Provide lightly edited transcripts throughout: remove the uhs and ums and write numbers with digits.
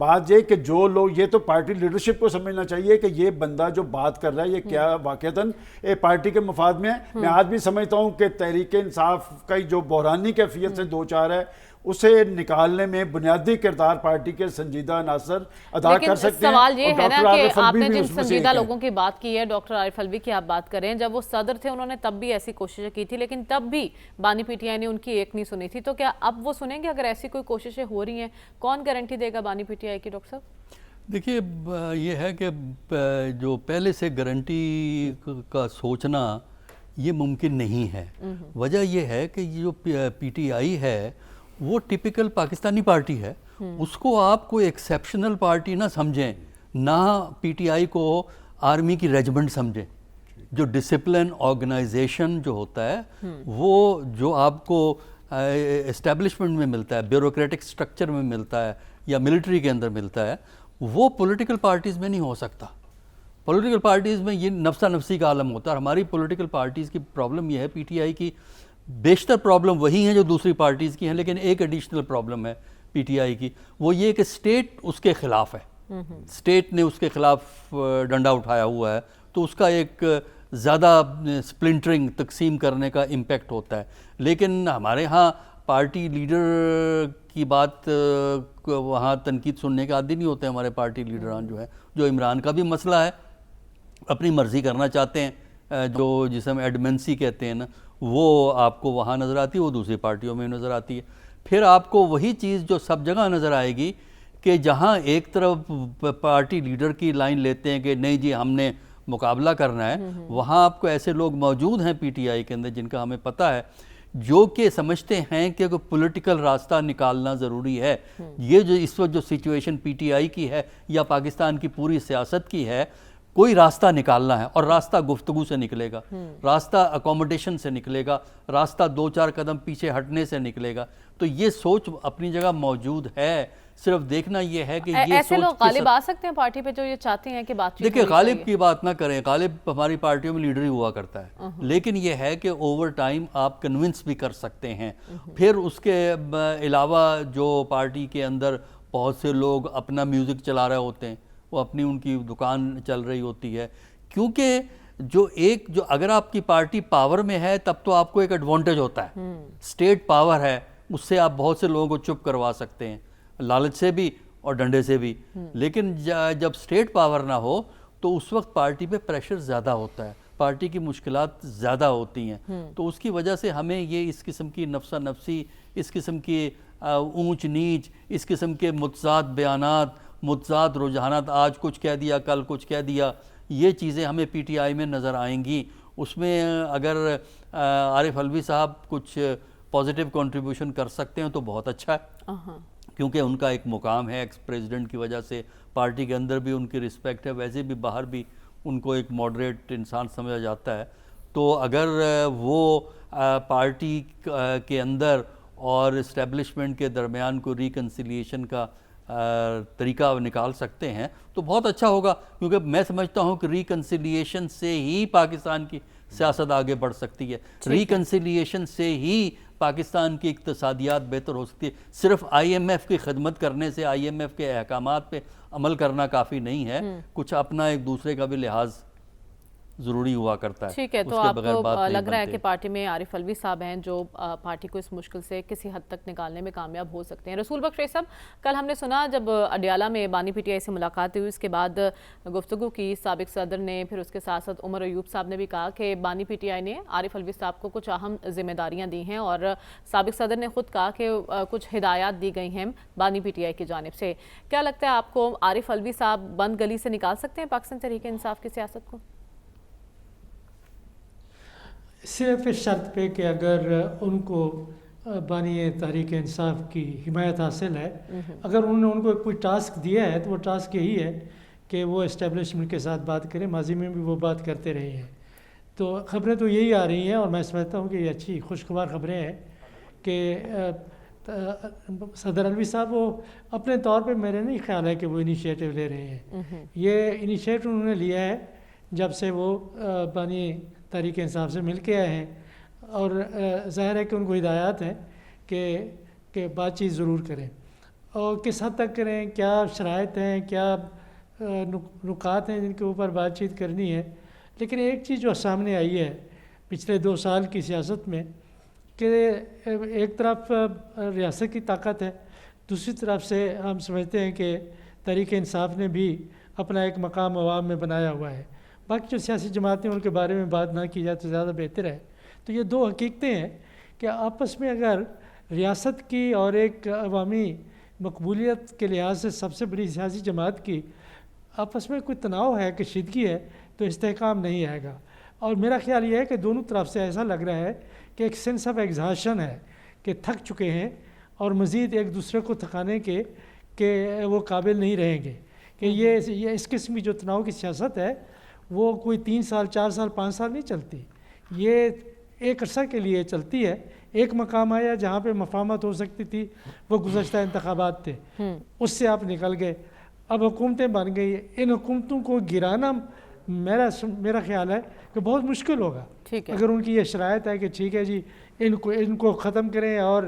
بات یہ کہ جو لوگ, یہ تو پارٹی لیڈرشپ کو سمجھنا چاہیے کہ یہ بندہ جو بات کر رہا ہے یہ کیا واقعتاً پارٹی کے مفاد میں ہے. میں آج بھی سمجھتا ہوں کہ تحریک انصاف کا جو بحرانی کیفیت سے دو چار ہے اسے نکالنے میں بنیادی کردار پارٹی کے سنجیدہ عناصر ادا کر سکتے ہیں. سوال یہ ہے نا کہ آپ نے جن اس میں سے سنجیدہ ایک ہے. لوگوں کی بات کی ہے, ڈاکٹر عارف الوی کی آپ بات کریں, جب وہ صدر تھے انہوں نے تب بھی ایسی کوششیں کی تھی, لیکن تب بھی بانی پی ٹی آئی نے ان کی ایک نہیں سنی تھی. تو کیا اب وہ سنیں گے اگر ایسی کوئی کوششیں ہو رہی ہیں؟ کون گارنٹی دے گا بانی پی ٹی آئی کی ڈاکٹر صاحب؟ دیکھیے یہ ہے کہ جو پہلے سے گارنٹی کا سوچنا یہ ممکن نہیں ہے. وجہ یہ ہے کہ یہ جو پی ٹی آئی ہے وہ ٹپیکل پاکستانی پارٹی ہے, اس کو آپ کوئی ایکسیپشنل پارٹی نہ سمجھیں, نہ پی ٹی آئی کو آرمی کی ریجمنٹ سمجھیں. جو ڈسپلن آرگنائزیشن جو ہوتا ہے وہ جو آپ کو اسٹیبلشمنٹ میں ملتا ہے, بیوروکریٹک سٹرکچر میں ملتا ہے یا ملٹری کے اندر ملتا ہے, وہ پولیٹیکل پارٹیز میں نہیں ہو سکتا. پولیٹیکل پارٹیز میں یہ نفسا نفسی کا عالم ہوتا ہے. ہماری پولیٹیکل پارٹیز کی پرابلم یہ ہے, پی ٹی آئی کی بیشتر پرابلم وہی ہیں جو دوسری پارٹیز کی ہیں, لیکن ایک ایڈیشنل پرابلم ہے پی ٹی آئی کی, وہ یہ کہ اسٹیٹ اس کے خلاف ہے. اسٹیٹ نے اس کے خلاف ڈنڈا اٹھایا ہوا ہے, تو اس کا ایک زیادہ سپلنٹرنگ, تقسیم کرنے کا امپیکٹ ہوتا ہے. لیکن ہمارے ہاں پارٹی لیڈر کی بات وہاں تنقید سننے کے عادی نہیں ہوتے ہمارے پارٹی لیڈران جو ہیں. جو عمران کا بھی مسئلہ ہے, اپنی مرضی کرنا چاہتے ہیں, جو جسے ہم ایڈمنسی کہتے ہیں نا, وہ آپ کو وہاں نظر آتی ہے, وہ دوسری پارٹیوں میں نظر آتی ہے. پھر آپ کو وہی چیز جو سب جگہ نظر آئے گی کہ جہاں ایک طرف پارٹی لیڈر کی لائن لیتے ہیں کہ نہیں جی ہم نے مقابلہ کرنا ہے, وہاں آپ کو ایسے لوگ موجود ہیں پی ٹی آئی کے اندر جن کا ہمیں پتہ ہے, جو کہ سمجھتے ہیں کہ کوئی پولیٹیکل راستہ نکالنا ضروری ہے. یہ جو اس وقت جو سچویشن پی ٹی آئی کی ہے یا پاکستان کی پوری سیاست کی ہے, کوئی راستہ نکالنا ہے, اور راستہ گفتگو سے نکلے گا, راستہ اکوموڈیشن سے نکلے گا, راستہ دو چار قدم پیچھے ہٹنے سے نکلے گا. تو یہ سوچ اپنی جگہ موجود ہے, صرف دیکھنا یہ ہے کہ یہ ایسے لوگ غالب آ سکتے ہیں پارٹی پہ جو یہ چاہتے ہیں کہ بات چیت. دیکھیں غالب کی بات نہ کریں, غالب ہماری پارٹیوں میں لیڈر ہی ہوا کرتا ہے, لیکن یہ ہے کہ اوور ٹائم آپ کنونس بھی کر سکتے ہیں. پھر اس کے علاوہ جو پارٹی کے اندر بہت سے لوگ اپنا میوزک چلا رہے ہوتے ہیں, وہ اپنی ان کی دکان چل رہی ہوتی ہے, کیونکہ جو اگر آپ کی پارٹی پاور میں ہے تب تو آپ کو ایک ایڈوانٹیج ہوتا ہے, اسٹیٹ پاور ہے, اس سے آپ بہت سے لوگوں کو چپ کروا سکتے ہیں, لالچ سے بھی اور ڈنڈے سے بھی. لیکن جب اسٹیٹ پاور نہ ہو تو اس وقت پارٹی پہ پریشر زیادہ ہوتا ہے, پارٹی کی مشکلات زیادہ ہوتی ہیں. تو اس کی وجہ سے ہمیں یہ اس قسم کی نفسا نفسی, اس قسم کی اونچ نیچ, اس قسم کے متضاد بیانات, متضاد رجحانات, آج کچھ کہہ دیا کل کچھ کہہ دیا, یہ چیزیں ہمیں پی ٹی آئی میں نظر آئیں گی. اس میں اگر عارف الوی صاحب کچھ پازیٹیو کنٹریبیوشن کر سکتے ہیں تو بہت اچھا ہے, کیونکہ ان کا ایک مقام ہے ایکس پریزیڈنٹ کی وجہ سے, پارٹی کے اندر بھی ان کی رسپیکٹ ہے, ویسے بھی باہر بھی ان کو ایک ماڈریٹ انسان سمجھا جاتا ہے. تو اگر وہ پارٹی کے اندر اور اسٹیبلشمنٹ کے درمیان کو ریکنسیلیشن کا طریقہ نکال سکتے ہیں تو بہت اچھا ہوگا, کیونکہ میں سمجھتا ہوں کہ ریکنسیلیشن سے ہی پاکستان کی سیاست آگے بڑھ سکتی ہے, ریکنسیلیشن سے ہی پاکستان کی اقتصادیات بہتر ہو سکتی ہے. صرف آئی ایم ایف کی خدمت کرنے سے, آئی ایم ایف کے احکامات پہ عمل کرنا کافی نہیں ہے, کچھ اپنا ایک دوسرے کا بھی لحاظ ضروری ہوا کرتا ہے. ٹھیک ہے, تو آپ کو لگ رہا ہے کہ پارٹی میں عارف الوی صاحب ہیں جو پارٹی کو اس مشکل سے کسی حد تک نکالنے میں کامیاب ہو سکتے ہیں. رسول بخش صاحب, کل ہم نے سنا جب اڈیالہ میں بانی پی ٹی آئی سے ملاقات ہوئی, اس کے بعد گفتگو کی سابق صدر نے, پھر اس کے ساتھ ساتھ عمر ایوب صاحب نے بھی کہا کہ بانی پی ٹی آئی نے عارف الوی صاحب کو کچھ اہم ذمہ داریاں دی ہیں, اور سابق صدر نے خود کہا کہ کچھ ہدایات دی گئی ہیں بانی پی ٹی آئی کی جانب سے. کیا لگتا ہے آپ کو, عارف الوی صاحب بند گلی سے نکال سکتے ہیں پاکستان تحریک انصاف کی سیاست کو؟ صرف اس شرط پہ کہ اگر ان کو بانی تحریک انصاف کی حمایت حاصل ہے, اگر انہوں نے ان کو کوئی ٹاسک دیا ہے تو وہ ٹاسک یہی ہے کہ وہ اسٹیبلشمنٹ کے ساتھ بات کریں. ماضی میں بھی وہ بات کرتے رہے ہیں, تو خبریں تو یہی آ رہی ہیں, اور میں سمجھتا ہوں کہ یہ اچھی خوشگوار خبریں ہیں کہ صدر الوی صاحب وہ اپنے طور پہ, میرے نہیں خیال ہے کہ وہ انیشیٹو لے رہے ہیں. یہ انیشیٹو انہوں نے لیا ہے جب سے وہ بانی تحریک انصاف سے مل کے آئے ہیں, اور ظاہر ہے کہ ان کو ہدایات ہیں کہ بات چیت ضرور کریں. اور کس حد تک کریں، کیا شرائط ہیں، کیا نکات ہیں جن کے اوپر بات چیت کرنی ہے. لیکن ایک چیز جو سامنے آئی ہے پچھلے 2 سال کی سیاست میں کہ ایک طرف ریاست کی طاقت ہے، دوسری طرف سے ہم سمجھتے ہیں کہ تحریک انصاف نے بھی اپنا ایک مقام عوام میں بنایا ہوا ہے. باقی جو سیاسی جماعتیں ان کے بارے میں بات نہ کی جائے تو زیادہ بہتر ہے. تو یہ 2 حقیقتیں ہیں کہ آپس میں اگر ریاست کی اور ایک عوامی مقبولیت کے لحاظ سے سب سے بڑی سیاسی جماعت کی آپس میں کوئی تناؤ ہے، کشیدگی ہے، تو استحکام نہیں آئے گا. اور میرا خیال یہ ہے کہ دونوں طرف سے ایسا لگ رہا ہے کہ ایک سینس آف ایگزاشن ہے کہ تھک چکے ہیں اور مزید ایک دوسرے کو تھکانے کے کہ وہ قابل نہیں رہیں گے. کہ یہ اس قسم کی جو تناؤ کی سیاست ہے وہ کوئی 3 سال 4 سال 5 سال نہیں چلتی، یہ ایک عرصہ کے لیے چلتی ہے. ایک مقام آیا جہاں پہ مفاہمت ہو سکتی تھی، وہ گزشتہ انتخابات تھے، اس سے آپ نکل گئے. اب حکومتیں بن گئی، ان حکومتوں کو گرانا میرا خیال ہے کہ بہت مشکل ہوگا. اگر ان کی یہ شرائط ہے کہ ٹھیک ہے جی ان کو ختم کریں اور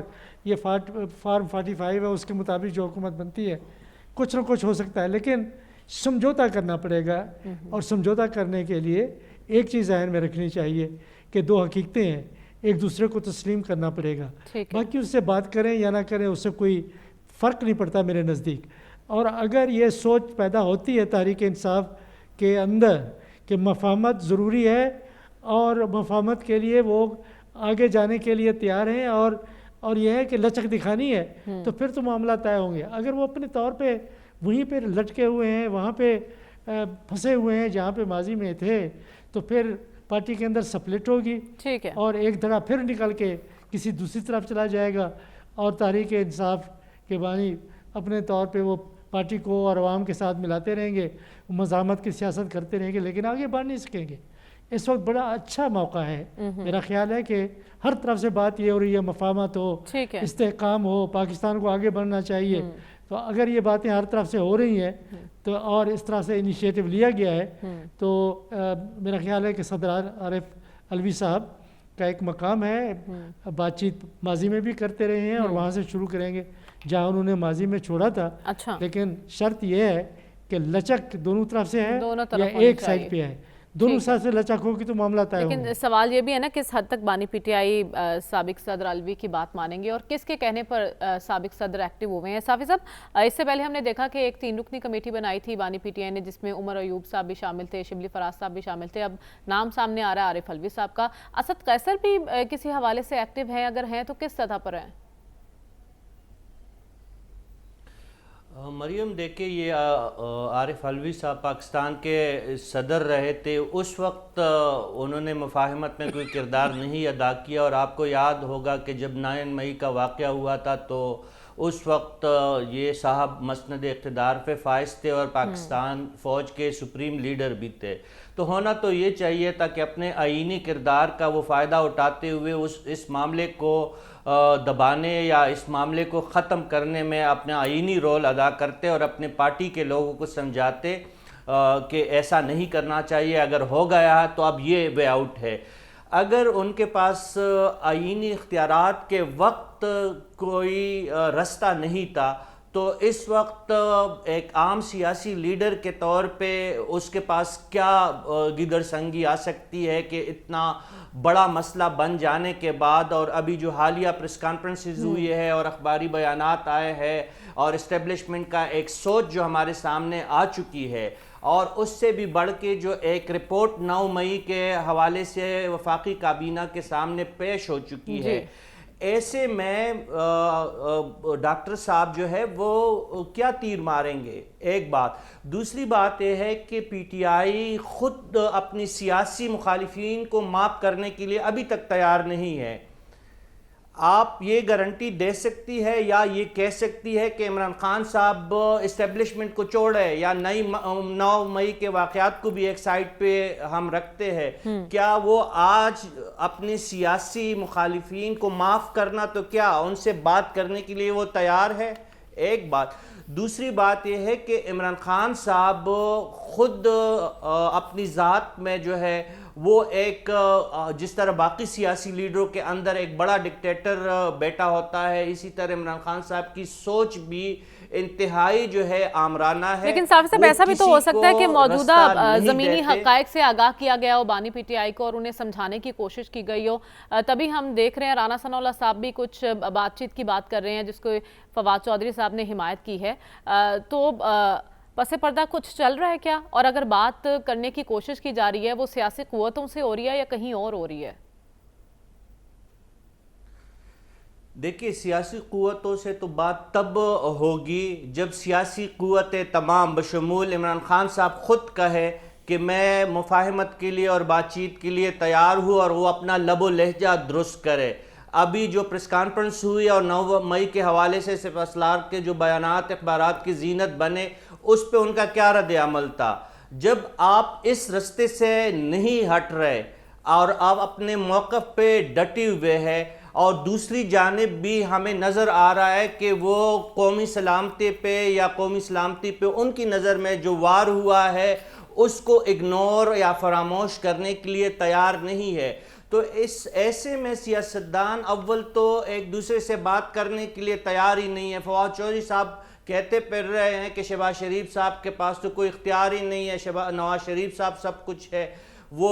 یہ فارم 45 ہے اس کے مطابق جو حکومت بنتی ہے کچھ نہ کچھ ہو سکتا ہے، لیکن سمجھوتا کرنا پڑے گا. اور سمجھوتا کرنے کے لیے ایک چیز ذہن میں رکھنی چاہیے کہ 2 حقیقتیں ہیں، ایک دوسرے کو تسلیم کرنا پڑے گا. باقی اس سے بات کریں یا نہ کریں اس سے کوئی فرق نہیں پڑتا میرے نزدیک. اور اگر یہ سوچ پیدا ہوتی ہے تحریک انصاف کے اندر کہ مفاہمت ضروری ہے اور مفاہمت کے لیے وہ آگے جانے کے لیے تیار ہیں اور یہ ہے کہ لچک دکھانی ہے، تو پھر تو معاملہ طے ہوں گے. اگر وہ اپنے طور پہ وہیں پہ لٹکے ہوئے ہیں، وہاں پہ پھنسے ہوئے ہیں جہاں پہ ماضی میں تھے، تو پھر پارٹی کے اندر سپلٹ ہوگی اور ایک دھڑا پھر نکل کے کسی دوسری طرف چلا جائے گا اور تحریک انصاف کے بانی اپنے طور پہ وہ پارٹی کو اور عوام کے ساتھ ملاتے رہیں گے، مزاحمت کی سیاست کرتے رہیں گے، لیکن آگے بڑھ نہیں سکیں گے. اس وقت بڑا اچھا موقع ہے، میرا خیال ہے کہ ہر طرف سے بات یہ ہو رہی ہے مفاہمت ہو، استحکام ہو، پاکستان کو آگے بڑھنا چاہیے. تو اگر یہ باتیں ہر طرف سے ہو رہی ہیں تو اور اس طرح سے انیشیٹو لیا گیا ہے تو میرا خیال ہے کہ صدر عارف علوی صاحب کا ایک مقام ہے. بات چیت ماضی میں بھی کرتے رہے ہیں اور وہاں سے شروع کریں گے جہاں انہوں نے ماضی میں چھوڑا تھا. لیکن شرط یہ ہے کہ لچک دونوں طرف سے ہے یا ایک سائڈ پہ ہے. دونوں ساتھ سے لچک ہوگی تو معاملہ طے ہوگا. لیکن سوال یہ بھی ہے نا کس حد تک بانی پی ٹی آئی سابق صدر علوی کی بات مانیں گے اور کس کے کہنے پر سابق صدر ایکٹیو ہوئے ہیں. صافی صاحب، اس سے پہلے ہم نے دیکھا کہ ایک 3 رکنی کمیٹی بنائی تھی بانی پی ٹی آئی نے جس میں عمر ایوب صاحب بھی شامل تھے، شبلی فراز صاحب بھی شامل تھے. اب نام سامنے آ رہا ہے عارف علوی صاحب کا. اسد قیصر بھی کسی حوالے سے ایکٹیو ہیں؟ اگر ہیں تو کس سطح پر ہیں؟ مریم دیکھیں، یہ عارف علوی صاحب پاکستان کے صدر رہے تھے، اس وقت انہوں نے مفاہمت میں کوئی کردار نہیں ادا کیا. اور آپ کو یاد ہوگا کہ جب 9 مئی کا واقعہ ہوا تھا تو اس وقت یہ صاحب مسند اقتدار پہ فائز تھے اور پاکستان فوج کے سپریم لیڈر بھی تھے. تو ہونا تو یہ چاہیے تھا کہ اپنے آئینی کردار کا وہ فائدہ اٹھاتے ہوئے اس معاملے کو دبانے یا اس معاملے کو ختم کرنے میں اپنا آئینی رول ادا کرتے اور اپنے پارٹی کے لوگوں کو سمجھاتے کہ ایسا نہیں کرنا چاہیے. اگر ہو گیا ہے تو اب یہ وے آؤٹ ہے. اگر ان کے پاس آئینی اختیارات کے وقت کوئی راستہ نہیں تھا تو اس وقت ایک عام سیاسی لیڈر کے طور پہ اس کے پاس کیا گدر سنگی آ سکتی ہے کہ اتنا بڑا مسئلہ بن جانے کے بعد اور ابھی جو حالیہ پریس کانفرنسز ہوئی ہے اور اخباری بیانات آئے ہیں اور اسٹیبلشمنٹ کا ایک سوچ جو ہمارے سامنے آ چکی ہے اور اس سے بھی بڑھ کے جو ایک رپورٹ 9 مئی کے حوالے سے وفاقی کابینہ کے سامنے پیش ہو چکی ہے، ایسے میں ڈاکٹر صاحب جو ہے وہ کیا تیر ماریں گے؟ ایک بات. دوسری بات یہ ہے کہ پی ٹی آئی خود اپنی سیاسی مخالفین کو معاف کرنے کے لیے ابھی تک تیار نہیں ہے. آپ یہ گارنٹی دے سکتی ہے یا یہ کہہ سکتی ہے کہ عمران خان صاحب اسٹیبلشمنٹ کو چھوڑے یا 9 مئی کے واقعات کو بھی ایک سائٹ پہ ہم رکھتے ہیں، کیا وہ آج اپنے سیاسی مخالفین کو معاف کرنا تو کیا ان سے بات کرنے کے لیے وہ تیار ہے؟ ایک بات. دوسری بات یہ ہے کہ عمران خان صاحب خود اپنی ذات میں جو ہے وہ ایک جس طرح باقی سیاسی لیڈروں کے اندر ایک بڑا ڈکٹیٹر بیٹا ہوتا ہے، اسی طرح عمران خان صاحب کی سوچ بھی انتہائی جو ہے آمرانہ ہے. لیکن صاحب صاحب ایسا بھی تو ہو سکتا ہے کہ موجودہ زمینی حقائق سے آگاہ کیا گیا ہو بانی پی ٹی آئی کو اور انہیں سمجھانے کی کوشش کی گئی ہو. تبھی ہم دیکھ رہے ہیں رانا ثناء اللہ صاحب بھی کچھ بات چیت کی بات کر رہے ہیں جس کو فواد چودھری صاحب نے حمایت کی ہے. تو پس پردہ کچھ چل رہا ہے کیا؟ اور اگر بات کرنے کی کوشش کی جا رہی ہے وہ سیاسی قوتوں سے ہو رہی ہے یا کہیں اور ہو رہی ہے؟ دیکھیے سیاسی قوتوں سے تو بات تب ہوگی جب سیاسی قوتیں تمام بشمول عمران خان صاحب خود کہے کہ میں مفاہمت کے لیے اور بات چیت کے لیے تیار ہوں اور وہ اپنا لب و لہجہ درست کرے. ابھی جو پریس کانفرنس ہوئی اور 9 مئی کے حوالے سے سپہ سالار کے جو بیانات اخبارات کی زینت بنے اس پہ ان کا کیا رد عمل تھا. جب آپ اس رستے سے نہیں ہٹ رہے اور آپ اپنے موقف پہ ڈٹے ہوئے ہیں اور دوسری جانب بھی ہمیں نظر آ رہا ہے کہ وہ قومی سلامتی پہ یا قومی سلامتی پہ ان کی نظر میں جو وار ہوا ہے اس کو اگنور یا فراموش کرنے کے لیے تیار نہیں ہے. تو اس ایسے میں سیاستدان اول تو ایک دوسرے سے بات کرنے کے لیے تیار ہی نہیں ہے. فواد چودھری صاحب کہتے پھر رہے ہیں کہ شہباز شریف صاحب کے پاس تو کوئی اختیار ہی نہیں ہے، نواز شریف صاحب سب کچھ ہے، وہ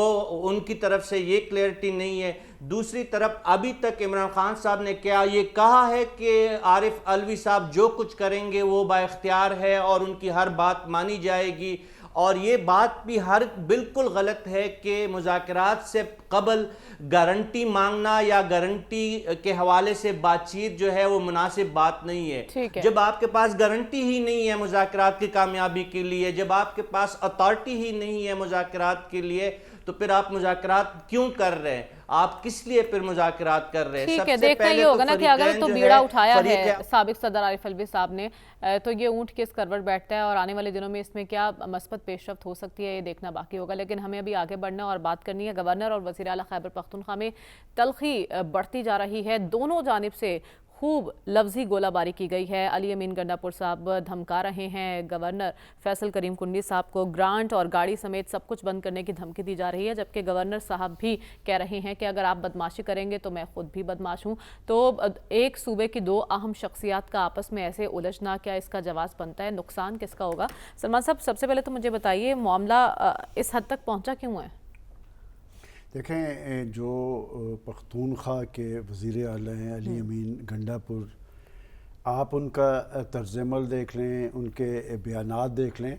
ان کی طرف سے یہ کلیئرٹی نہیں ہے. دوسری طرف ابھی تک عمران خان صاحب نے کیا یہ کہا ہے کہ عارف علوی صاحب جو کچھ کریں گے وہ با اختیار ہے اور ان کی ہر بات مانی جائے گی. اور یہ بات بھی بالکل غلط ہے کہ مذاکرات سے قبل گارنٹی مانگنا یا گارنٹی کے حوالے سے بات چیت جو ہے وہ مناسب بات نہیں ہے. جب آپ کے پاس گارنٹی ہی نہیں ہے مذاکرات کی کامیابی کے لیے، جب آپ کے پاس اتھارٹی ہی نہیں ہے مذاکرات کے لیے، تو پھر آپ مذاکرات کیوں کر رہے ہیں؟ آپ کس لیے پھر مذاکرات کر رہے ہیں؟ ٹھیک ہے، دیکھنا یہ ہوگا نا کہ اگر تو بیڑا اٹھایا ہے سابق صدر عارف علوی صاحب نے تو یہ اونٹ کس کروٹ بیٹھتا ہے اور آنے والے دنوں میں اس میں کیا مثبت پیش رفت ہو سکتی ہے یہ دیکھنا باقی ہوگا. لیکن ہمیں ابھی آگے بڑھنا اور بات کرنی ہے. گورنر اور وزیر اعلیٰ خیبر پختونخوا میں تلخی بڑھتی جا رہی ہے. دونوں جانب سے خوب لفظی گولہ باری کی گئی ہے. علی امین گنڈاپور صاحب دھمکا رہے ہیں گورنر فیصل کریم کنڈی صاحب کو، گرانٹ اور گاڑی سمیت سب کچھ بند کرنے کی دھمکی دی جا رہی ہے، جبکہ گورنر صاحب بھی کہہ رہے ہیں کہ اگر آپ بدماشی کریں گے تو میں خود بھی بدماش ہوں. تو ایک صوبے کی دو اہم شخصیات کا آپس میں ایسے الجھنا، کیا اس کا جواز بنتا ہے؟ نقصان کس کا ہوگا؟ سلمان صاحب سب سے پہلے تو مجھے بتائیے معاملہ اس حد تک پہنچا کیوں ہے؟ دیکھیں جو پختونخوا کے وزیر اعلیٰ ہیں علی امین گنڈاپور، آپ ان کا طرز عمل دیکھ لیں، ان کے بیانات دیکھ لیں،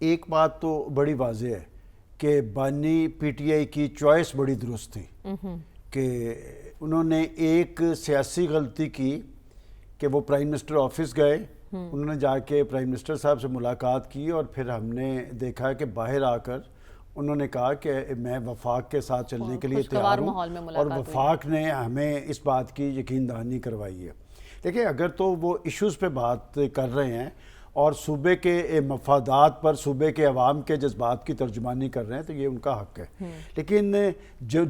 ایک بات تو بڑی واضح ہے کہ بانی پی ٹی آئی کی چوائس بڑی درست تھی کہ انہوں نے ایک سیاسی غلطی کی کہ وہ پرائم منسٹر آفس گئے، انہوں نے جا کے پرائم منسٹر صاحب سے ملاقات کی اور پھر ہم نے دیکھا کہ باہر آ کر انہوں نے کہا کہ میں وفاق کے ساتھ چلنے کے لیے تیار ہوں، اور وفاق نے ہمیں اس بات کی یقین دہانی کروائی ہے. دیکھیں اگر تو وہ ایشوز پہ بات کر رہے ہیں اور صوبے کے مفادات پر صوبے کے عوام کے جذبات کی ترجمانی کر رہے ہیں تو یہ ان کا حق ہے. لیکن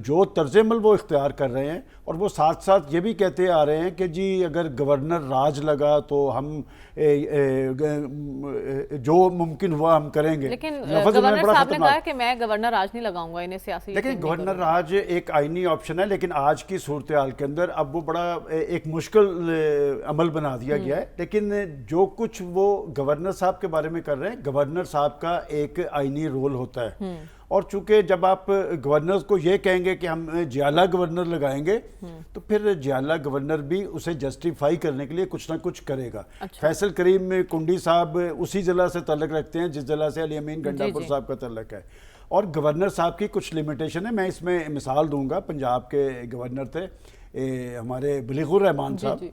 جو طرز عمل وہ اختیار کر رہے ہیں اور وہ ساتھ ساتھ یہ بھی کہتے آ رہے ہیں کہ جی اگر گورنر راج لگا تو ہم جو ممکن ہوا ہم کریں گے. لیکن گورنر صاحب نے کہا کہ میں گورنر راج نہیں لگاؤں گا، انہیں سیاسی لیکن گورنر راج ایک آئینی آپشن ہے، لیکن آج کی صورتحال کے اندر اب وہ بڑا ایک مشکل عمل بنا دیا گیا ہے. لیکن جو کچھ وہ گورنر صاحب کے بارے میں کر رہے ہیں، گورنر صاحب کا ایک آئینی رول ہوتا ہے، اور چونکہ جب آپ گورنر کو یہ کہیں گے کہ ہم جیالہ گورنر لگائیں گے تو پھر جیالہ گورنر بھی اسے جسٹیفائی کرنے کے لیے کچھ نہ کچھ کرے گا. فیصل کریم کنڈی صاحب اسی ضلع سے تعلق رکھتے ہیں جس ضلع سے علی امین گنڈاپور صاحب کا تعلق ہے، اور گورنر صاحب کی کچھ لیمیٹیشن ہے. میں اس میں مثال دوں گا، پنجاب کے گورنر تھے ہمارے بلیغ الرحمان صاحب،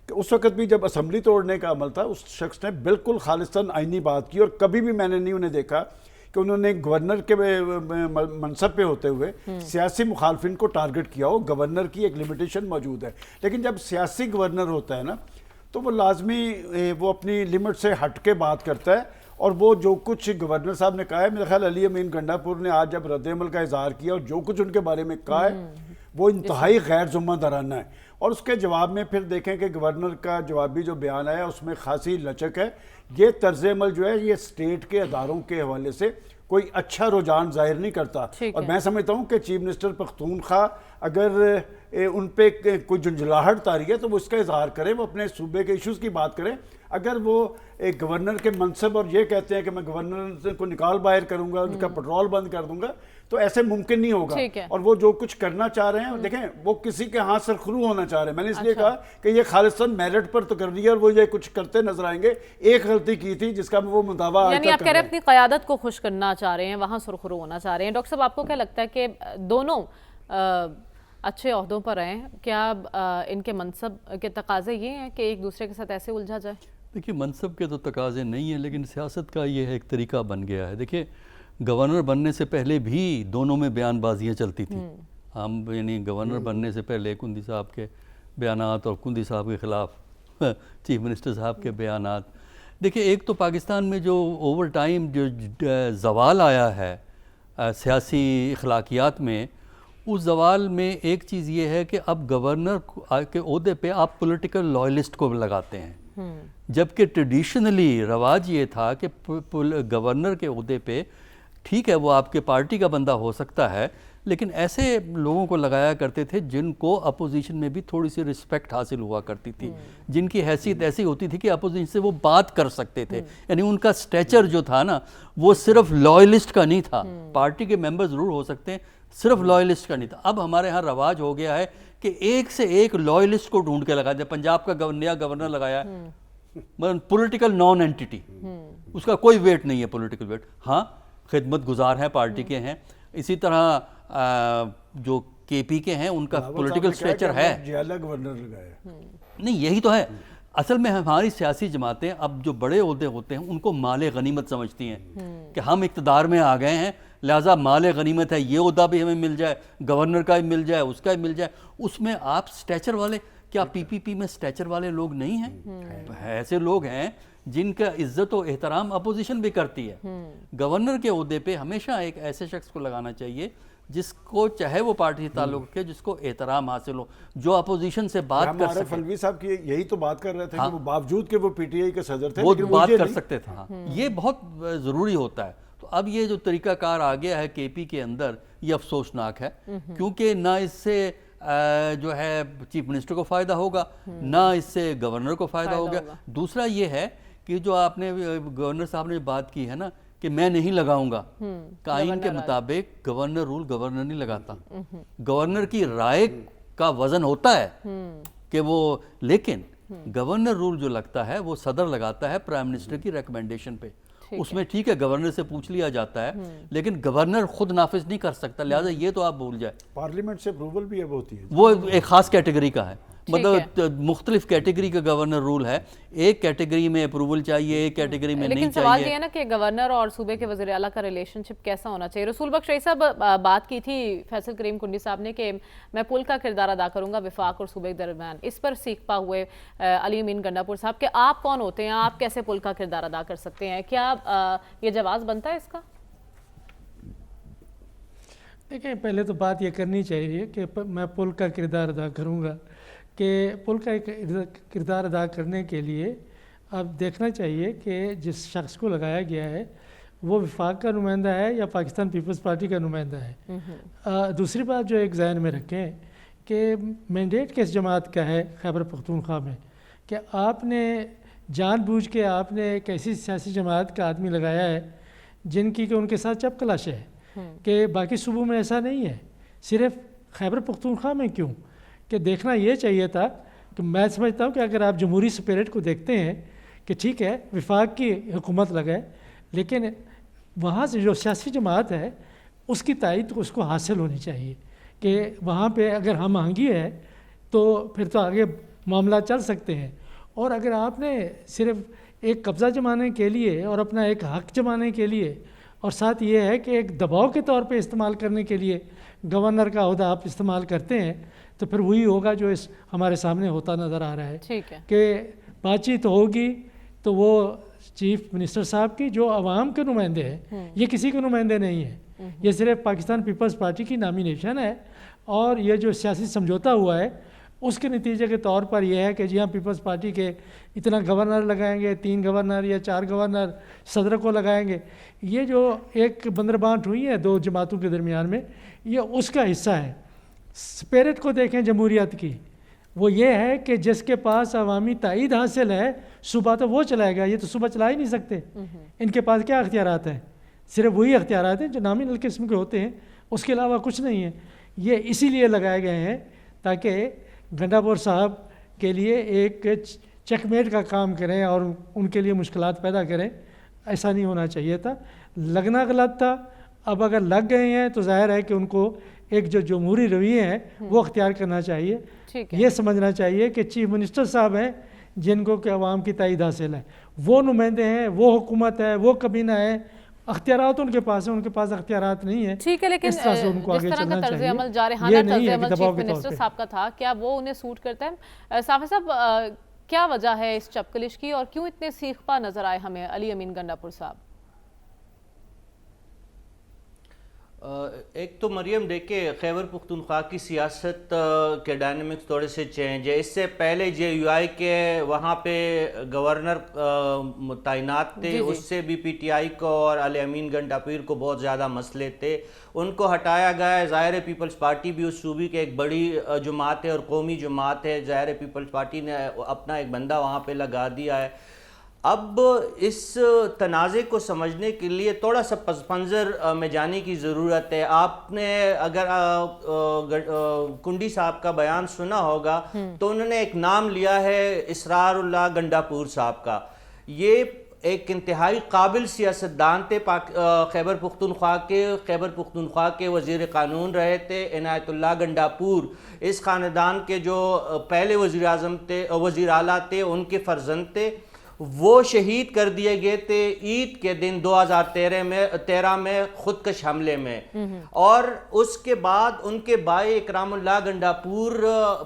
کہ اس وقت بھی جب اسمبلی توڑنے کا عمل تھا اس شخص نے بالکل خالصاً آئینی بات کی، اور کبھی بھی میں نے نہیں انہیں دیکھا کہ انہوں نے گورنر کے منصب پہ ہوتے ہوئے سیاسی مخالفین کو ٹارگٹ کیا ہو. گورنر کی ایک لیمیٹیشن موجود ہے، لیکن جب سیاسی گورنر ہوتا ہے نا تو وہ لازمی وہ اپنی لمٹ سے ہٹ کے بات کرتا ہے، اور وہ جو کچھ گورنر صاحب نے کہا ہے، میرا خیال علی امین گنڈاپور نے آج جب رد عمل کا اظہار کیا اور جو کچھ ان کے بارے میں کہا ہے وہ انتہائی غیر ذمہ دارانہ ہے. اور اس کے جواب میں پھر دیکھیں کہ گورنر کا جوابی جو بیان آیا اس میں خاصی لچک ہے. یہ طرز عمل جو ہے یہ اسٹیٹ کے اداروں کے حوالے سے کوئی اچھا رجحان ظاہر نہیں کرتا. اور میں سمجھتا ہوں کہ چیف منسٹر پختونخوا اگر ان پہ کوئی جھنجھلاہٹ طاری ہے تو وہ اس کا اظہار کرے, وہ اپنے صوبے کے ایشوز کی بات کریں. اگر وہ ایک گورنر کے منصب اور یہ کہتے ہیں کہ میں گورنر کو نکال باہر کروں گا, ان کا پیٹرول بند کر دوں گا, تو ایسے ممکن نہیں ہوگا. اور وہ جو کچھ کرنا چاہ رہے ہیں, دیکھیں وہ کسی کے ہاتھ سرخرو ہونا چاہ رہے ہیں. میں نے اس لیے کہا کہ یہ خالصتاً میرٹ پر تو کر دیا اور وہ یہ کچھ کرتے نظر آئیں گے. ایک غلطی کی تھی جس کا وہ مداوع یعنی آپ کہہ رہے ہیں اپنی قیادت کو خوش کرنا چاہ رہے ہیں, وہاں سرخرو ہونا چاہ رہے ہیں. ڈاکٹر صاحب آپ کو کیا لگتا ہے کہ دونوں اچھے عہدوں پر ہیں, کیا ان کے منصب کے تقاضے یہ ہیں کہ ایک دوسرے کے ساتھ ایسے الجھا جائے؟ دیکھیے منصب کے تو تقاضے نہیں ہیں, لیکن سیاست کا یہ ایک طریقہ بن گیا ہے. دیکھیے گورنر بننے سے پہلے بھی دونوں میں بیان بازیاں چلتی تھیں. ہم یعنی گورنر بننے سے پہلے کندی صاحب کے بیانات اور کندی صاحب کے خلاف چیف منسٹر صاحب کے بیانات. دیکھیے ایک تو پاکستان میں جو اوور ٹائم جو زوال آیا ہے سیاسی اخلاقیات میں, اس زوال میں ایک چیز یہ ہے کہ اب گورنر کے عہدے پہ آپ پولیٹیکل لائلسٹ کو لگاتے ہیں, جبکہ ٹریڈیشنلی رواج یہ تھا کہ گورنر کے عہدے پہ ٹھیک ہے وہ آپ کے پارٹی کا بندہ ہو سکتا ہے, لیکن ایسے لوگوں کو لگایا کرتے تھے جن کو اپوزیشن میں بھی تھوڑی سی رسپیکٹ حاصل ہوا کرتی تھی, جن کی حیثیت ایسی ہوتی تھی کہ اپوزیشن سے وہ بات کر سکتے تھے. یعنی ان کا سٹیچر جو تھا نا وہ صرف لائلسٹ کا نہیں تھا, پارٹی کے ممبر ضرور ہو سکتے ہیں, صرف لائلسٹ کا نہیں تھا. اب ہمارے ہاں رواج ہو گیا ہے کہ ایک سے ایک لائلسٹ کو ڈھونڈ کے لگا دیا. پنجاب کا نیا گورنر لگایا ہے, پولیٹیکل نان اینٹی, اس کا کوئی ویٹ نہیں ہے پولیٹیکل ویٹ. ہاں خدمت گزار ہیں, پارٹی کے ہیں. اسی طرح جو کے پی کے ہیں ان کا پولیٹیکل سٹیچر ہے. گورنر لگایا نہیں, یہی تو ہے. اصل میں ہماری سیاسی جماعتیں اب جو بڑے عہدے ہوتے ہیں ان کو مال غنیمت سمجھتی ہیں کہ ہم اقتدار میں آ گئے ہیں, لہٰذا مال غنیمت ہے, یہ عہدہ بھی ہمیں مل جائے, گورنر کا بھی مل جائے, اس کا بھی مل جائے. اس میں آپ سٹیچر والے, کیا پی پی پی میں سٹیچر والے لوگ نہیں ہیں؟ ایسے لوگ ہیں جن کا عزت و احترام اپوزیشن بھی کرتی ہے. گورنر کے عہدے پہ ہمیشہ ایک ایسے شخص کو لگانا چاہیے جس کو چاہے وہ پارٹی سے تعلق کے, جس کو احترام حاصل ہو, جو اپوزیشن سے بات کر سکے. فلوی صاحب کی یہی تو بات کر رہے تھے کہ وہ باوجود کہ وہ پی ٹی آئی کے صدر تھے وہ بات کر سکتے تھے. یہ بہت ضروری ہوتا ہے. تو اب یہ جو طریقہ کار آ گیا ہے کے پی کے اندر, یہ افسوسناک ہے, کیونکہ نہ اس سے جو ہے چیف منسٹر کو فائدہ ہوگا, نہ اس سے گورنر کو فائدہ ہوگا. دوسرا یہ ہے کہ جو آپ نے گورنر صاحب نے بات کی ہے نا کہ میں نہیں لگاؤں گا, قائن کے مطابق گورنر رول گورنر نہیں لگاتا. گورنر کی رائے کا وزن ہوتا ہے کہ وہ, لیکن گورنر رول جو لگتا ہے وہ صدر لگاتا ہے پرائم منسٹر کی ریکمنڈیشن پہ. اس میں ٹھیک ہے گورنر سے پوچھ لیا جاتا ہے, لیکن گورنر خود نافذ نہیں کر سکتا, لہٰذا یہ تو آپ بھول جائے. پارلیمنٹ سے اپروول بھی اب ہوتی ہے, وہ ایک خاص کیٹیگری کا ہے, مطلب مختلف کیٹیگری کا گورنر رول ہے. ایک کیٹیگری میں اپروول چاہیے, ایک کیٹیگری میں نہیں چاہیے. لیکن سوال یہ ہے نا کہ گورنر اور صوبے کے وزیر اعلیٰ کا ریلیشن شپ کیسا ہونا چاہیے. رسول بخش رئیس صاحب بات کی تھی فیصل کریم کنڈی صاحب نے کہ میں پل کا کردار ادا کروں گا وفاق اور صوبے کے درمیان. اس پر سیکھتا ہوئے علی امین گنڈاپور صاحب کہ آپ کون ہوتے ہیں, آپ کیسے پل کا کردار ادا کر سکتے ہیں, کیا یہ جواز بنتا ہے اس کا؟ دیکھیں پہلے تو بات یہ کرنی چاہیے کہ میں پل کا کردار ادا کروں گا, کہ پل کا ایک کردار ادا کرنے کے لیے اب دیکھنا چاہیے کہ جس شخص کو لگایا گیا ہے وہ وفاق کا نمائندہ ہے یا پاکستان پیپلز پارٹی کا نمائندہ ہے. دوسری بات جو ایک ذہن میں رکھیں کہ مینڈیٹ کس جماعت کا ہے خیبر پختونخوا میں, کہ آپ نے جان بوجھ کے آپ نے ایک ایسی سیاسی جماعت کا آدمی لگایا ہے جن کی کہ ان کے ساتھ چپ کلاشے ہے, کہ باقی صوبوں میں ایسا نہیں ہے, صرف خیبر پختونخوا میں کیوں. کہ دیکھنا یہ چاہیے تھا کہ میں سمجھتا ہوں کہ اگر آپ جمہوری سپیرٹ کو دیکھتے ہیں کہ ٹھیک ہے وفاق کی حکومت لگائے, لیکن وہاں سے جو سیاسی جماعت ہے اس کی تائید اس کو حاصل ہونی چاہیے, کہ وہاں پہ اگر ہم آہنگی ہے تو پھر تو آگے معاملہ چل سکتے ہیں. اور اگر آپ نے صرف ایک قبضہ جمانے کے لیے اور اپنا ایک حق جمانے کے لیے, اور ساتھ یہ ہے کہ ایک دباؤ کے طور پہ استعمال کرنے کے لیے گورنر کا عہدہ آپ استعمال کرتے ہیں, تو پھر وہی ہوگا جو ہمارے سامنے ہوتا نظر آ رہا ہے. کہ بات چیت ہوگی تو وہ چیف منسٹر صاحب کی جو عوام کے نمائندے ہیں, یہ کسی کے نمائندے نہیں ہیں, یہ صرف پاکستان پیپلز پارٹی کی نامینیشن ہے, اور یہ جو سیاسی سمجھوتا ہوا ہے اس کے نتیجے کے طور پر یہ ہے کہ جی ہاں پیپلز پارٹی کے اتنا گورنر لگائیں گے، 3 گورنر یا 4 گورنر صدر کو لگائیں گے. یہ جو ایک بندربانٹ ہوئی ہے 2 جماعتوں کے درمیان میں، یہ اس کا حصہ ہے. اسپرٹ کو دیکھیں جمہوریت کی، وہ یہ ہے کہ جس کے پاس عوامی تائید حاصل ہے صوبہ تو وہ چلائے گا. یہ تو صوبہ چلا ہی نہیں سکتے. ان کے پاس کیا اختیارات ہیں؟ صرف وہی اختیارات ہیں جو نامینل قسم کے ہوتے ہیں، اس کے علاوہ کچھ نہیں ہے. یہ اسی لیے لگائے گئے ہیں تاکہ گنڈاپور صاحب کے لیے ایک چیک میٹ کا کام کریں اور ان کے لیے مشکلات پیدا کریں. ایسا نہیں ہونا چاہیے تھا، لگنا غلط تھا. اب اگر لگ گئے ہیں تو ظاہر ہے کہ ان کو ایک جو جمہوری رویے ہیں وہ اختیار کرنا چاہیے. یہ سمجھنا چاہیے کہ چیف منسٹر صاحب ہیں جن کو کہ عوام کی تائید حاصل ہے، وہ نمائندے ہیں، وہ حکومت ہے، وہ کابینہ ہے. اختیارات ان کے پاس ہیں، ان کے پاس اختیارات نہیں ہیں. ٹھیک ہے، لیکن اس طرح سے ان کو آگے جس طرح کا چلنا طرز چاہیے. عمل جارحانہ یہ نہیں طرز ہے عمل کہ دباؤ چیف کے طور منسٹر پہ. صاحب کا تھا، کیا وہ انہیں سوٹ کرتا ہے؟ صافی صاحب، کیا وجہ ہے اس چپکلش کی اور کیوں اتنے سیخ پا نظر آئے ہمیں علی امین گنڈاپور صاحب؟ ایک تو مریم دیکھیں، خیبر پختونخوا کی سیاست کے ڈائنامکس تھوڑے سے چینج ہے. اس سے پہلے جے یو آئی کے وہاں پہ گورنر تعینات تھے، اس سے بھی پی ٹی آئی کو اور علی امین گنڈاپور کو بہت زیادہ مسئلے تھے. ان کو ہٹایا گیا ہے. ظاہر ہے پیپلز پارٹی بھی اس صوبے کی ایک بڑی جماعت ہے اور قومی جماعت ہے. ظاہر ہے پیپلز پارٹی نے اپنا ایک بندہ وہاں پہ لگا دیا ہے. اب اس تنازع کو سمجھنے کے لیے تھوڑا سا پس منظر میں جانے کی ضرورت ہے. آپ نے اگر کنڈی صاحب کا بیان سنا ہوگا تو انہوں نے ایک نام لیا ہے اسرار اللہ گنڈاپور صاحب کا. یہ ایک انتہائی قابل سیاستدان تھے. خیبر پختونخوا کے وزیر قانون رہے تھے. عنایت اللہ گنڈاپور اس خاندان کے جو پہلے وزیر اعظم تھے، وزیر اعلیٰ تھے، ان کے فرزند تھے. وہ شہید کر دیے گئے تھے عید کے دن 2013 میں خودکش حملے میں. اور اس کے بعد ان کے بھائی اکرام اللہ گنڈاپور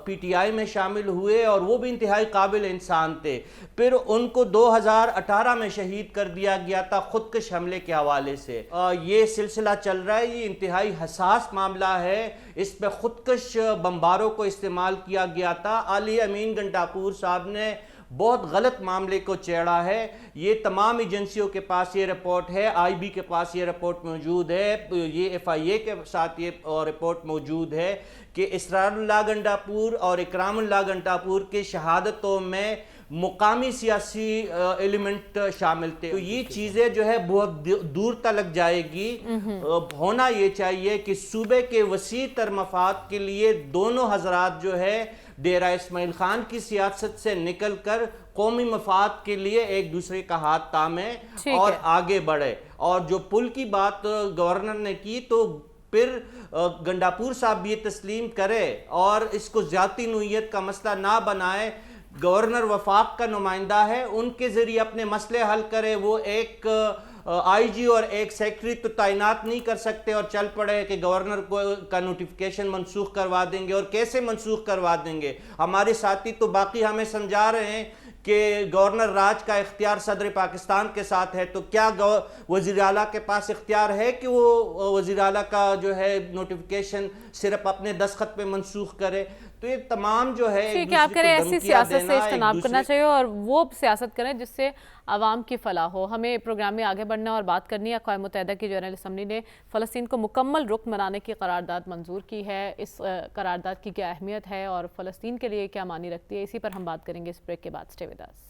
پی ٹی آئی میں شامل ہوئے اور وہ بھی انتہائی قابل انسان تھے. پھر ان کو 2018 میں شہید کر دیا گیا تھا خودکش حملے کے حوالے سے. یہ سلسلہ چل رہا ہے. یہ انتہائی حساس معاملہ ہے. اس پہ خودکش بمباروں کو استعمال کیا گیا تھا. علی امین گنڈاپور صاحب نے بہت غلط معاملے کو چھیڑا ہے. یہ تمام ایجنسیوں کے پاس یہ رپورٹ ہے، آئی بی کے پاس یہ رپورٹ موجود ہے، یہ ایف آئی اے کے ساتھ یہ رپورٹ موجود ہے کہ اسرار اللہ گنڈاپور اور اکرام اللہ گنڈاپور کی شہادتوں میں مقامی سیاسی ایلیمنٹ شامل تھے. تو یہ چیزیں جو ہے بہت دور تلک جائے گی. ہونا یہ چاہیے کہ صوبے کے وسیع تر مفاد کے لیے دونوں حضرات جو ہے ڈیرہ اسماعیل خان کی سیاست سے نکل کر قومی مفاد کے لیے ایک دوسرے کا ہاتھ تھامیں اور آگے بڑھے. اور جو پل کی بات گورنر نے کی تو پھر گنڈاپور صاحب بھی یہ تسلیم کرے اور اس کو ذاتی نوعیت کا مسئلہ نہ بنائے. گورنر وفاق کا نمائندہ ہے، ان کے ذریعے اپنے مسئلے حل کرے. وہ ایک آئی جی اور ایک سیکٹری تو تعینات نہیں کر سکتے اور چل پڑے کہ گورنر کا نوٹیفیکیشن منسوخ کروا دیں گے. اور کیسے منسوخ کروا دیں گے؟ ہمارے ساتھی تو باقی ہمیں سمجھا رہے ہیں کہ گورنر راج کا اختیار صدر پاکستان کے ساتھ ہے. تو کیا وزیر اعلیٰ کے پاس اختیار ہے کہ وہ وزیر اعلیٰ کا جو ہے نوٹیفیکیشن صرف اپنے دستخط پہ منسوخ کرے؟ تو یہ تمام جو ہے ٹھیک ہے، آپ کریں ایسی سیاست سے اجتناب کرنا چاہیے اور وہ سیاست کریں جس سے عوام کی فلاح ہو. ہمیں پروگرام میں آگے بڑھنا اور بات کرنی ہے. اقوام متحدہ کی جنرل اسمبلی نے فلسطین کو مکمل رکن بنانے کی قرارداد منظور کی ہے. اس قرارداد کی کیا اہمیت ہے اور فلسطین کے لیے کیا معنی رکھتی ہے، اسی پر ہم بات کریں گے اس بریک کے بعد. Stay with us.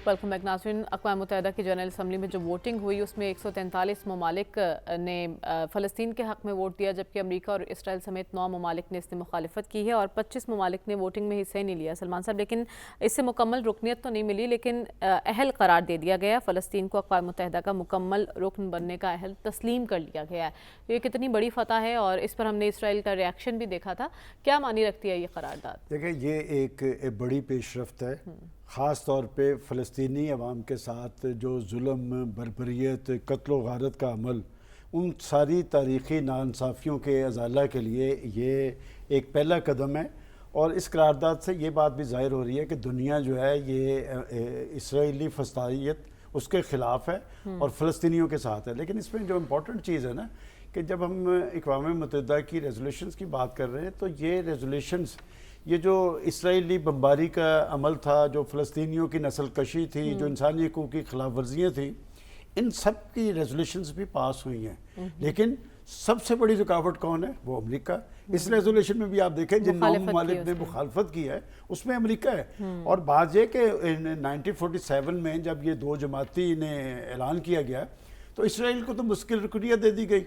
Welcome back ناظرین. اقوام متحدہ کی جنرل اسمبلی میں جو ووٹنگ ہوئی اس میں 143 ممالک نے فلسطین کے حق میں ووٹ دیا، جبکہ امریکہ اور اسرائیل سمیت 9 ممالک نے اس نے مخالفت کی ہے اور 25 ممالک نے ووٹنگ میں حصہ نہیں لیا. سلمان صاحب، لیکن اس سے مکمل رکنیت تو نہیں ملی، لیکن اہل قرار دے دیا گیا. فلسطین کو اقوام متحدہ کا مکمل رکن بننے کا اہل تسلیم کر لیا گیا ہے. یہ کتنی بڑی فتح ہے اور اس پر ہم نے اسرائیل کا ریاکشن بھی دیکھا تھا. کیا معنی رکھتی ہے یہ قرارداد؟ دیکھیں، یہ ایک بڑی پیش رفت ہے، خاص طور پہ فلسطینی عوام کے ساتھ جو ظلم، بربریت، قتل و غارت کا عمل، ان ساری تاریخی ناانصافیوں کے ازالہ کے لیے یہ ایک پہلا قدم ہے. اور اس قرارداد سے یہ بات بھی ظاہر ہو رہی ہے کہ دنیا جو ہے یہ اسرائیلی فسطائیت اس کے خلاف ہے اور فلسطینیوں کے ساتھ ہے. لیکن اس میں جو امپورٹنٹ چیز ہے نا کہ جب ہم اقوام متحدہ کی ریزولوشنز کی بات کر رہے ہیں تو یہ ریزولوشنز یہ جو اسرائیلی بمباری کا عمل تھا, جو فلسطینیوں کی نسل کشی تھی, جو انسانی حقوق کی خلاف ورزیاں تھیں, ان سب کی ریزولوشنز بھی پاس ہوئی ہیں. لیکن سب سے بڑی رکاوٹ کون ہے؟ وہ امریکہ. اس ریزولوشن میں بھی آپ دیکھیں جن 9 ممالک نے مخالفت کی ہے اس میں امریکہ ہے. اور بات یہ کہ 1947 میں جب یہ 2 جماعتی نے اعلان کیا گیا تو اسرائیل کو تو مستقل رکنیت دے دی گئی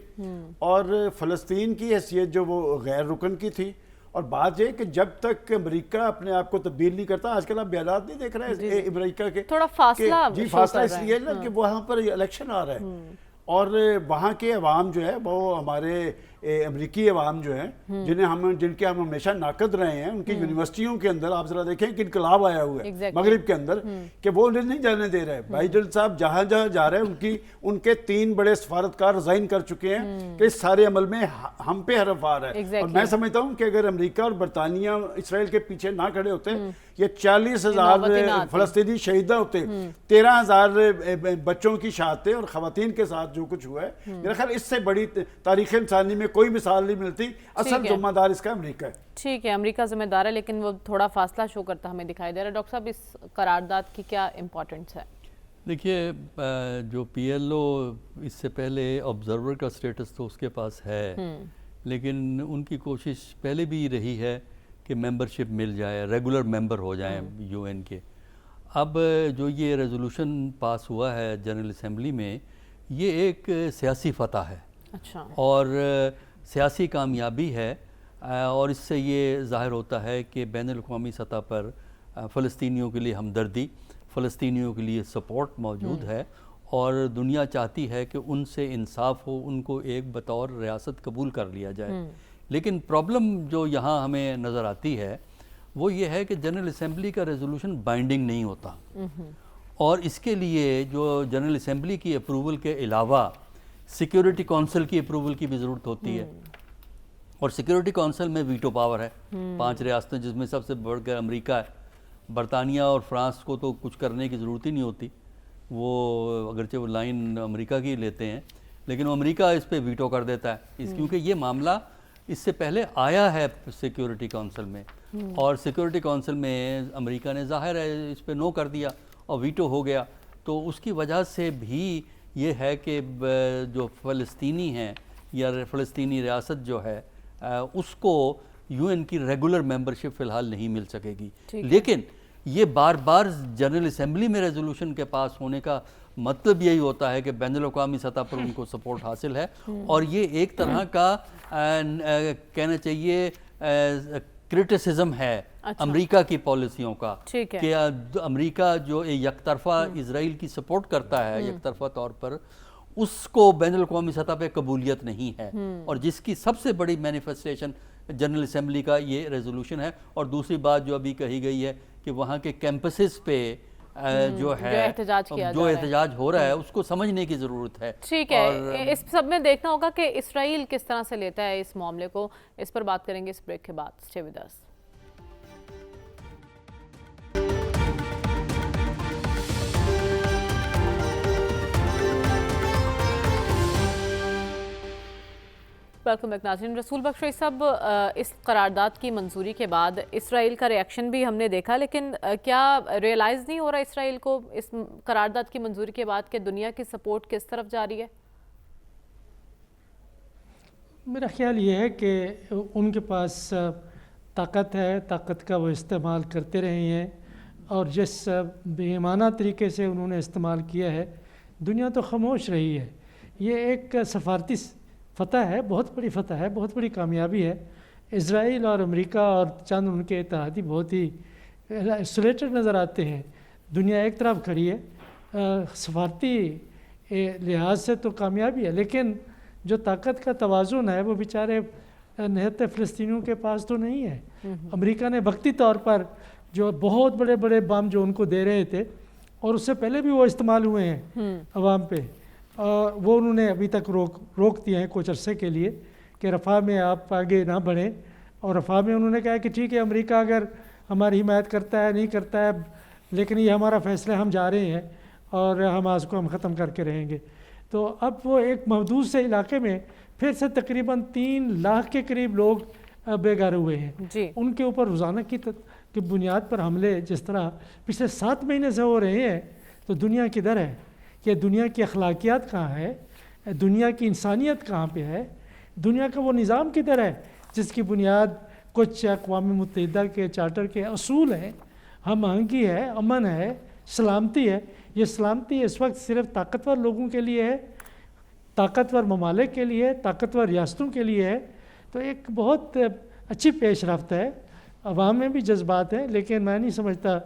اور فلسطین کی حیثیت جو وہ غیر رکن کی تھی. اور بات یہ کہ جب تک امریکہ اپنے آپ کو تبدیل نہیں کرتا, آج کل آپ بیانات نہیں دیکھ رہے ہیں امریکہ کے, تھوڑا فاصلہ جی فاصلہ اس لیے نا کہ وہاں پر الیکشن آ رہا ہے اور وہاں کے عوام جو ہے وہ ہمارے امریکی عوام جو ہیں جن کے ہم ہمیشہ ناقد رہے ہیں, ان کی یونیورسٹیوں کے اندر آپ ذرا دیکھیں کہ انقلاب آیا ہوا ہے مغرب کے اندر کہ وہ انہیں نہیں جانے دے رہے. بائیڈن صاحب جہاں جہاں جا رہے ہیں ان کے 3 بڑے سفارتکار ریزائن کر چکے ہیں کہ اس سارے عمل میں ہم پہ حرف آ رہا ہے. اور میں سمجھتا ہوں کہ اگر امریکہ اور برطانیہ اسرائیل کے پیچھے نہ کھڑے ہوتے یہ 40,000 فلسطینی شہیدہ ہوتے, 13,000 بچوں کی شہادتیں اور خواتین کے ساتھ جو کچھ ہوا ہے, میرا خیال اس سے بڑی تاریخ انسانی میں کوئی مثال نہیں ملتی. اصل ذمہ دار اس کا امریکہ ہے. ٹھیک ہے, امریکہ ذمہ دار ہے لیکن وہ تھوڑا فاصلہ شو کرتا ہمیں دکھائی دے رہا ہے. ڈاکٹر صاحب اس قرارداد کی کیا امپورٹنس ہے؟ دیکھیے جو پی ایل او اس سے پہلے آبزرور کا سٹیٹس تو اس کے پاس ہے, لیکن ان کی کوشش پہلے بھی رہی ہے کہ ممبرشپ مل جائے, ریگولر ممبر ہو جائیں یو این کے. اب جو یہ ریزولوشن پاس ہوا ہے جنرل اسمبلی میں, یہ ایک سیاسی فتح ہے اور سیاسی کامیابی ہے, اور اس سے یہ ظاہر ہوتا ہے کہ بین الاقوامی سطح پر فلسطینیوں کے لیے ہمدردی, فلسطینیوں کے لیے سپورٹ موجود ہے اور دنیا چاہتی ہے کہ ان سے انصاف ہو, ان کو ایک بطور ریاست قبول کر لیا جائے. لیکن پرابلم جو یہاں ہمیں نظر آتی ہے وہ یہ ہے کہ جنرل اسمبلی کا ریزولوشن بائنڈنگ نہیں ہوتا, اور اس کے لیے جو جنرل اسمبلی کی اپروول کے علاوہ سیکیورٹی کونسل کی اپروول کی بھی ضرورت ہوتی ہے. اور سیکیورٹی کونسل میں ویٹو پاور ہے 5 ریاستیں جس میں سب سے بڑھ کر امریکہ ہے. برطانیہ اور فرانس کو تو کچھ کرنے کی ضرورت ہی نہیں ہوتی, وہ اگرچہ وہ لائن امریکہ کی لیتے ہیں لیکن وہ امریکہ اس پہ ویٹو کر دیتا ہے کیونکہ یہ معاملہ اس سے پہلے آیا ہے سیکیورٹی کونسل میں, اور سیکیورٹی کونسل میں امریکہ نے ظاہر ہے اس پہ نو کر دیا اور ویٹو ہو گیا. تو اس کی وجہ سے بھی یہ ہے کہ جو فلسطینی ہیں یا فلسطینی ریاست جو ہے اس کو یو این کی ریگولر ممبرشپ فی الحال نہیں مل سکے گی. لیکن یہ بار بار جنرل اسمبلی میں ریزولوشن کے پاس ہونے کا مطلب یہی ہوتا ہے کہ بین الاقوامی سطح پر ان کو سپورٹ حاصل ہے, اور یہ ایک طرح کا کہنا چاہیے کرٹیسزم ہے امریکہ کی پالیسیوں کا کہ امریکہ جو یک طرفہ اسرائیل کی سپورٹ کرتا ہے یک طرفہ طور پر, اس کو بین الاقوامی سطح پہ قبولیت نہیں ہے, اور جس کی سب سے بڑی مینیفیسٹیشن جنرل اسمبلی کا یہ ریزولوشن ہے. اور دوسری بات جو ابھی کہی گئی ہے کہ وہاں کے کیمپسز پہ جو احتجاج ہو رہا ہے اس کو سمجھنے کی ضرورت ہے. ٹھیک ہے, اس سب میں دیکھنا ہوگا کہ اسرائیل کس طرح سے لیتا ہے اس معاملے کو. اس پر بات کریں گے اس بریک کے بعد. Stay with us. Welcome back ناظرین. رسول بخش رئیس صاحب, اس قرارداد کی منظوری کے بعد اسرائیل کا ریاکشن بھی ہم نے دیکھا, لیکن کیا ریئلائز نہیں ہو رہا اسرائیل کو اس قرارداد کی منظوری کے بعد کہ دنیا کی سپورٹ کس طرف جا رہی ہے؟ میرا خیال یہ ہے کہ ان کے پاس طاقت ہے, طاقت کا وہ استعمال کرتے رہے ہیں, اور جس بے ایمانہ طریقے سے انہوں نے استعمال کیا ہے دنیا تو خاموش رہی ہے. یہ ایک سفارتی فتح ہے, بہت بڑی فتح ہے, بہت بڑی کامیابی ہے. اسرائیل اور امریکہ اور چند ان کے اتحادی بہت ہی آئسولیٹڈ نظر آتے ہیں. دنیا ایک طرف کھڑی ہے, سفارتی لحاظ سے تو کامیابی ہے, لیکن جو طاقت کا توازن ہے وہ بیچارے نہتے فلسطینیوں کے پاس تو نہیں ہے. امریکہ نے وقتی طور پر جو بہت بڑے بڑے بم جو ان کو دے رہے تھے, اور اس سے پہلے بھی وہ استعمال ہوئے ہیں عوام پہ, وہ انہوں نے ابھی تک روک دیا ہے کچھ عرصے کے لیے کہ رفح میں آپ آگے نہ بڑھیں, اور رفاہ میں انہوں نے کہا کہ ٹھیک ہے امریکہ اگر ہماری حمایت کرتا ہے نہیں کرتا ہے لیکن یہ ہمارا فیصلہ ہے، ہم جا رہے ہیں اور حماس کو ہم ختم کر کے رہیں گے۔ تو اب وہ ایک محدود سے علاقے میں پھر سے تقریباً 3 لاکھ کے قریب لوگ بے گھر ہوئے ہیں۔ جی ان کے اوپر روزانہ کی بنیاد پر حملے جس طرح پچھلے 7 مہینے سے ہو رہے ہیں، تو دنیا کدھر ہے؟ کہ دنیا کی اخلاقیات کہاں ہے؟ دنیا کی انسانیت کہاں پہ ہے؟ دنیا کا وہ نظام کدھر ہے جس کی بنیاد کچھ اقوام متحدہ کے چارٹر کے اصول ہیں، ہم آہنگی ہے، امن ہے، سلامتی ہے۔ یہ سلامتی اس وقت صرف طاقتور لوگوں کے لیے ہے، طاقتور ممالک کے لیے، طاقتور ریاستوں کے لیے ہے۔ تو ایک بہت اچھی پیش رفت ہے، عوام میں بھی جذبات ہیں، لیکن میں نہیں سمجھتا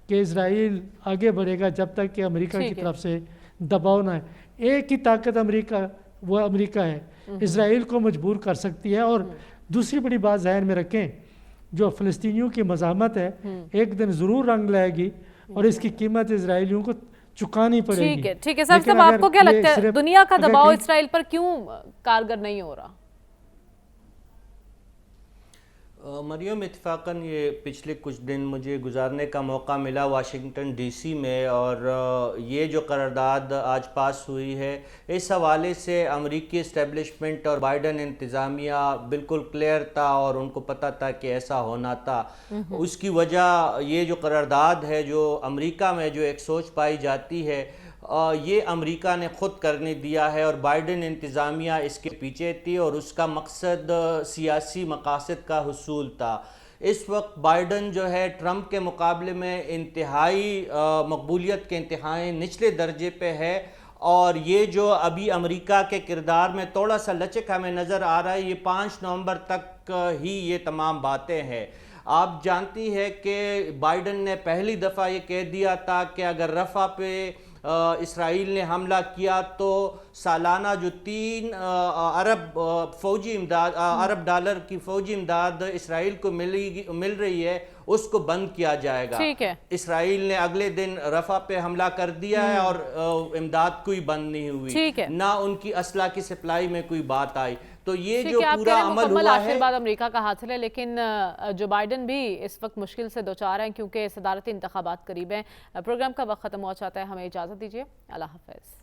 کہ اسرائیل آگے بڑھے گا جب تک کہ امریکہ کی طرف سے دباؤ نہ ہے۔ ایک ہی طاقت امریکہ، وہ امریکہ ہے، اسرائیل کو مجبور کر سکتی ہے۔ اور دوسری بڑی بات ذہن میں رکھیں، جو فلسطینیوں کی مزاحمت ہے ایک دن ضرور رنگ لائے گی اور اس کی قیمت اسرائیلیوں کو چکانی پڑے گی۔ ٹھیک ہے صاحب، آپ کو کیا لگتا ہے دنیا کا دباؤ اسرائیل پر کیوں کارگر نہیں ہو رہا؟ مریم، اتفاقاً یہ پچھلے کچھ دن مجھے گزارنے کا موقع ملا واشنگٹن ڈی سی میں، اور یہ جو قرارداد آج پاس ہوئی ہے اس حوالے سے امریکی اسٹیبلشمنٹ اور بائیڈن انتظامیہ بالکل کلیئر تھا اور ان کو پتہ تھا کہ ایسا ہونا تھا۔ اس کی وجہ یہ جو قرارداد ہے، جو امریکہ میں جو ایک سوچ پائی جاتی ہے، یہ امریکہ نے خود کرنے دیا ہے اور بائیڈن انتظامیہ اس کے پیچھے تھی، اور اس کا مقصد سیاسی مقاصد کا حصول تھا۔ اس وقت بائیڈن جو ہے ٹرمپ کے مقابلے میں انتہائی مقبولیت کے انتہائی نچلے درجے پہ ہے، اور یہ جو ابھی امریکہ کے کردار میں تھوڑا سا لچک ہمیں نظر آ رہا ہے، یہ 5 نومبر تک ہی یہ تمام باتیں ہیں۔ آپ جانتی ہے کہ بائیڈن نے پہلی دفعہ یہ کہہ دیا تھا کہ اگر رفح پہ اسرائیل نے حملہ کیا تو سالانہ جو 3 ارب فوجی امداد، ارب ڈالر کی فوجی امداد اسرائیل کو مل رہی ہے، اس کو بند کیا جائے گا۔ اسرائیل نے اگلے دن رفح پہ حملہ کر دیا ہے اور امداد کوئی بند نہیں ہوئی، نہ ان کی اسلحہ کی سپلائی میں کوئی بات آئی۔ تو یہ جو پورا عمل ہوا ہے، آخر بات امریکہ کا حاصل ہے، لیکن جو بائیڈن بھی اس وقت مشکل سے دوچار ہیں کیونکہ صدارتی انتخابات قریب ہیں۔ پروگرام کا وقت ختم ہو جاتا ہے، ہمیں اجازت دیجیے، اللہ حافظ۔